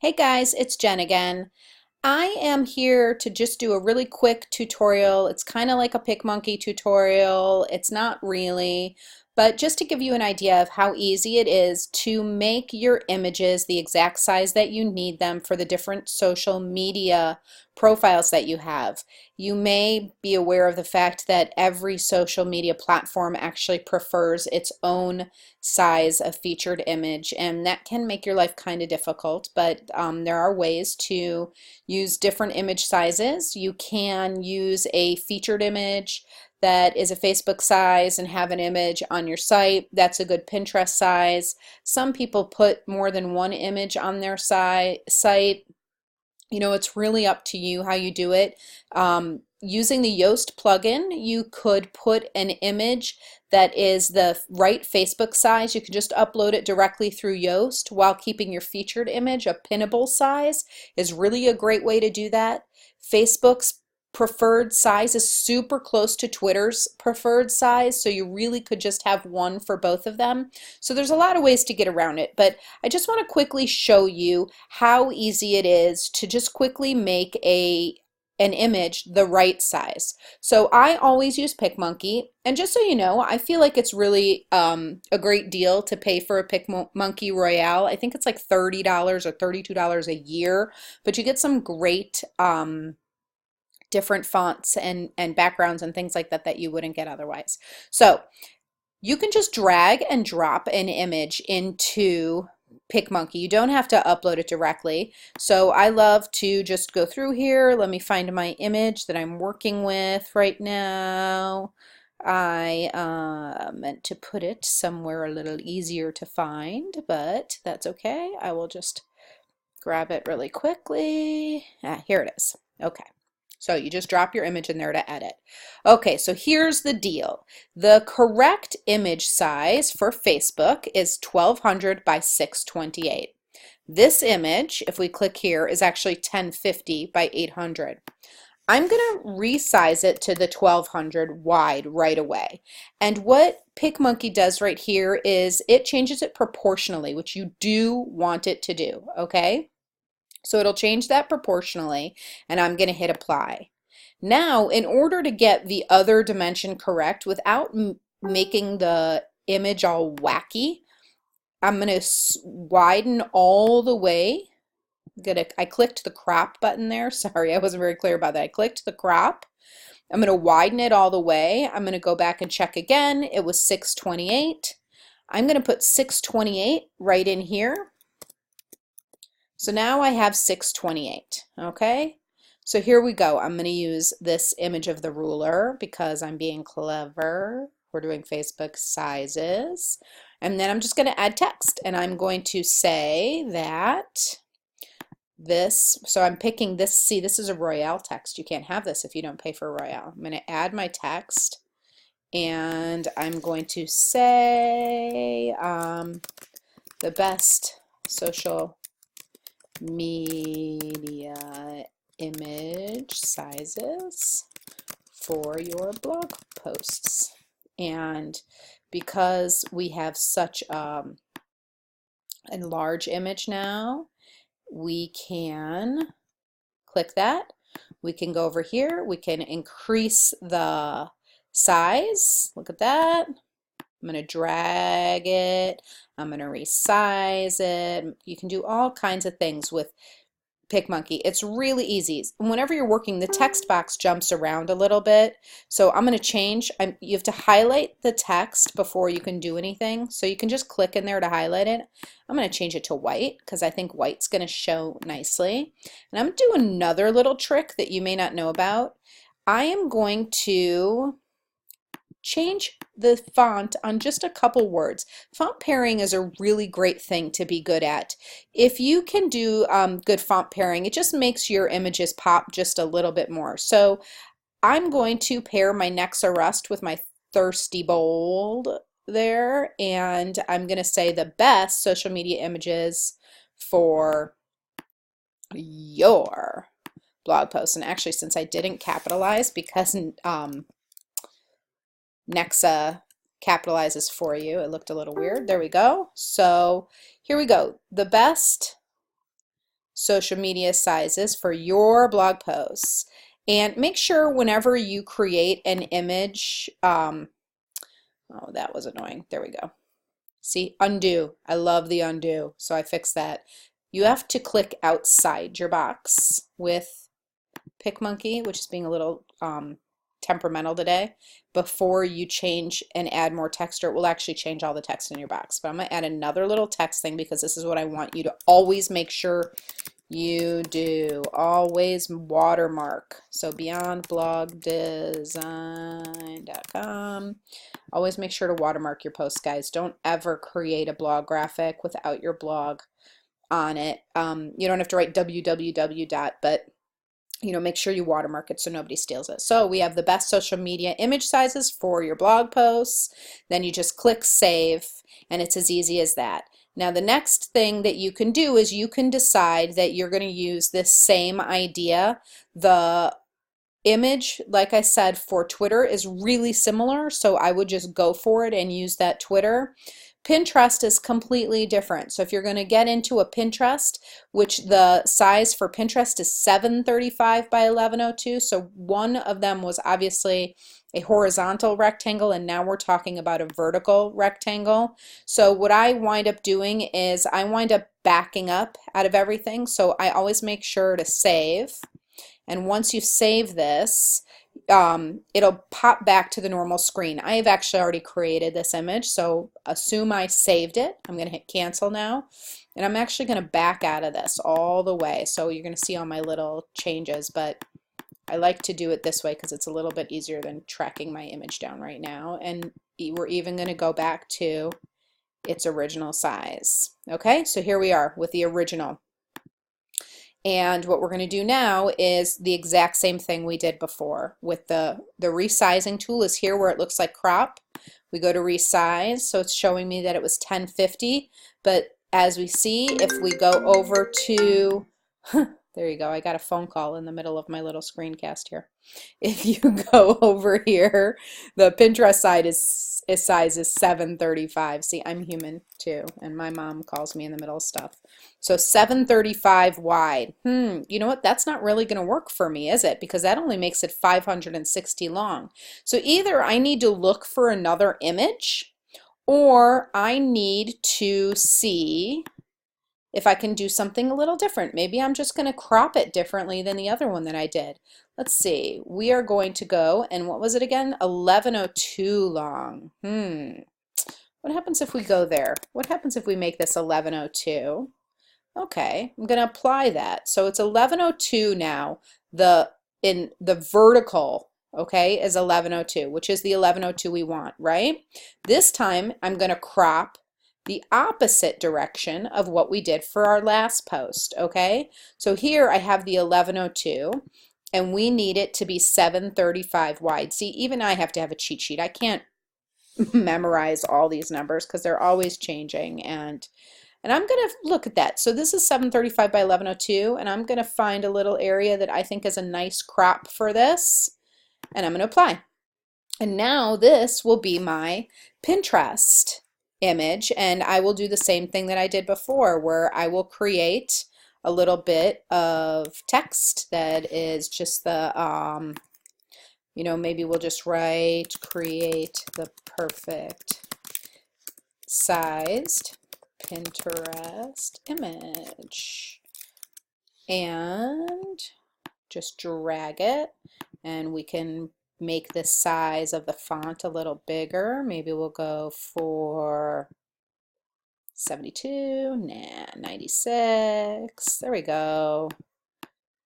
Hey guys, it's Jen again. I am here to just do a really quick tutorial. It's kind of like a Picmonkey tutorial. It's not really, but just to give you an idea of how easy it is to make your images the exact size that you need them for the different social media profiles that you have. You may be aware of the fact that every social media platform actually prefers its own size of featured image, and that can make your life kind of difficult, but there are ways to use different image sizes. You can use a featured image that is a Facebook size and have an image on your site. That's a good Pinterest size. Some people put more than one image on their site. It's really up to you how you do it. Using the Yoast plugin, you could put an image that is the right Facebook size. You can just upload it directly through Yoast while keeping your featured image a pinnable size is really a great way to do that. Facebook's preferred size is super close to Twitter's preferred size, so you really could just have one for both of them. So there's a lot of ways to get around it, but I just want to quickly show you how easy it is to just quickly make an image the right size. So I always use Picmonkey, and just so you know, I feel like it's really a great deal to pay for a Picmonkey Royale. I think it's like $30 or $32 a year, but you get some great different fonts and backgrounds and things like that that you wouldn't get otherwise. So you can just drag and drop an image into Picmonkey. You don't have to upload it directly. So I love to just go through here. Let me find my image that I'm working with right now. I meant to put it somewhere a little easier to find, but that's okay. I will just grab it really quickly. Here it is. Okay. So you just drop your image in there to edit. Okay, so here's the deal. The correct image size for Facebook is 1200 by 628. This image, if we click here, is actually 1050 by 800. I'm going to resize it to the 1200 wide right away. And what Picmonkey does right here is it changes it proportionally, which you do want it to do, okay? So it'll change that proportionally, and I'm going to hit apply. Now, in order to get the other dimension correct without making the image all wacky, I'm going to widen all the way. I clicked the crop button there. Sorry, I wasn't very clear about that. I clicked the crop. I'm going to widen it all the way. I'm going to go back and check again. It was 628. I'm going to put 628 right in here. So now I have 628, okay? So here we go. I'm going to use this image of the ruler because I'm being clever. We're doing Facebook sizes. And then I'm just going to add text, and I'm going to say that this, so I'm picking this, see, this is a Royale text. You can't have this if you don't pay for Royale. I'm going to add my text, and I'm going to say the best social media image sizes for your blog posts. And because we have such a large image now, we can click that. We can go over here. We can increase the size. Look at that. I'm going to drag it. I'm going to resize it. You can do all kinds of things with Picmonkey. It's really easy. Whenever you're working, the text box jumps around a little bit. So I'm going to change. You have to highlight the text before you can do anything. So you can just click in there to highlight it. I'm going to change it to white because I think white's going to show nicely. And I'm going to do another little trick that you may not know about. I am going to change the font on just a couple words. Font pairing is a really great thing to be good at. If you can do good font pairing, it just makes your images pop just a little bit more. So I'm going to pair my Nexa Rust with my Thirsty Bold there, and I'm going to say the best social media images for your blog post. And actually, since I didn't capitalize because Nexa capitalizes for you. It looked a little weird. There we go. So here we go. The best social media sizes for your blog posts. And make sure whenever you create an image, oh, that was annoying. There we go. See, undo. I love the undo, so I fixed that. You have to click outside your box with Picmonkey, which is being a little temperamental today, before you change and add more text, or it will actually change all the text in your box. But I'm going to add another little text thing because this is what I want you to always make sure you do. Always watermark. So beyondblogdesign.com. Always make sure to watermark your posts, guys. Don't ever create a blog graphic without your blog on it. You don't have to write www dot, but make sure you watermark it so nobody steals it. So we have the best social media image sizes for your blog posts. Then you just click save, and it's as easy as that. Now the next thing that you can do is you can decide that you're going to use this same idea. The image, like I said, for Twitter is really similar, so I would just go for it and use that Twitter. Pinterest is completely different. So if you're going to get into a Pinterest, which the size for Pinterest is 735 by 1102, so one of them was obviously a horizontal rectangle, and now we're talking about a vertical rectangle. So what I wind up doing is I wind up backing up out of everything, so I always make sure to save. And once you save this, it'll pop back to the normal screen. I have actually already created this image, so assume I saved it. I'm going to hit cancel now, and I'm actually going to back out of this all the way. So you're going to see all my little changes, but I like to do it this way because it's a little bit easier than tracking my image down right now. And we're even going to go back to its original size. Okay, so here we are with the original. And what we're going to do now is the exact same thing we did before with the resizing tool is here where it looks like crop. We go to resize, so it's showing me that it was 1050, but as we see, if we go over to, there you go, I got a phone call in the middle of my little screencast here. If you go over here, the Pinterest size is 735. See, I'm human too, and my mom calls me in the middle of stuff. So 735 wide. You know what? That's not really going to work for me, is it? Because that only makes it 560 long. So either I need to look for another image, or I need to see if I can do something a little different. Maybe I'm just going to crop it differently than the other one that I did. Let's see. We are going to go, and what was it again? 1102 long. What happens if we go there? What happens if we make this 1102? Okay, I'm going to apply that. So it's 1102 now. In the vertical, okay, is 1102, which is the 1102 we want, right? This time I'm going to crop the opposite direction of what we did for our last post, okay? So here I have the 1102, and we need it to be 735 wide. See, even I have to have a cheat sheet. I can't memorize all these numbers because they're always changing, and I'm going to look at that. So this is 735 by 1102, and I'm going to find a little area that I think is a nice crop for this, and I'm going to apply. And now this will be my Pinterest image, and I will do the same thing that I did before, where I will create a little bit of text that is just the, maybe we'll just write, create the perfect sized Pinterest image, and just drag it, and we can make the size of the font a little bigger. Maybe we'll go for 72, 96, there we go.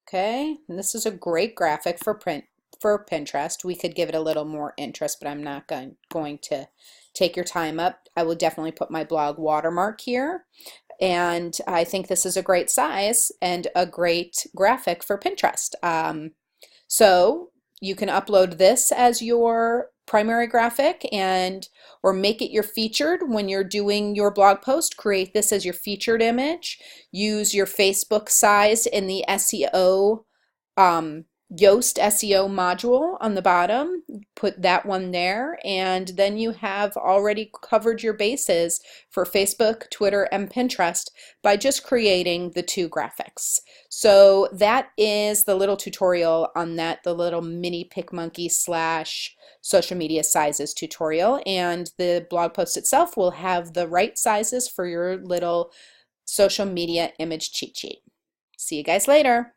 Okay, and this is a great graphic for Pinterest. We could give it a little more interest, but I'm not going to take your time up. I will definitely put my blog watermark here, and I think this is a great size and a great graphic for Pinterest. So you can upload this as your primary graphic or make it your featured when you're doing your blog post. Create this as your featured image. Use your Facebook size in the SEO Yoast SEO module on the bottom, put that one there, and then you have already covered your bases for Facebook, Twitter, and Pinterest by just creating the two graphics. So that is the little tutorial on that, the little mini Picmonkey slash social media sizes tutorial, and the blog post itself will have the right sizes for your little social media image cheat sheet. See you guys later.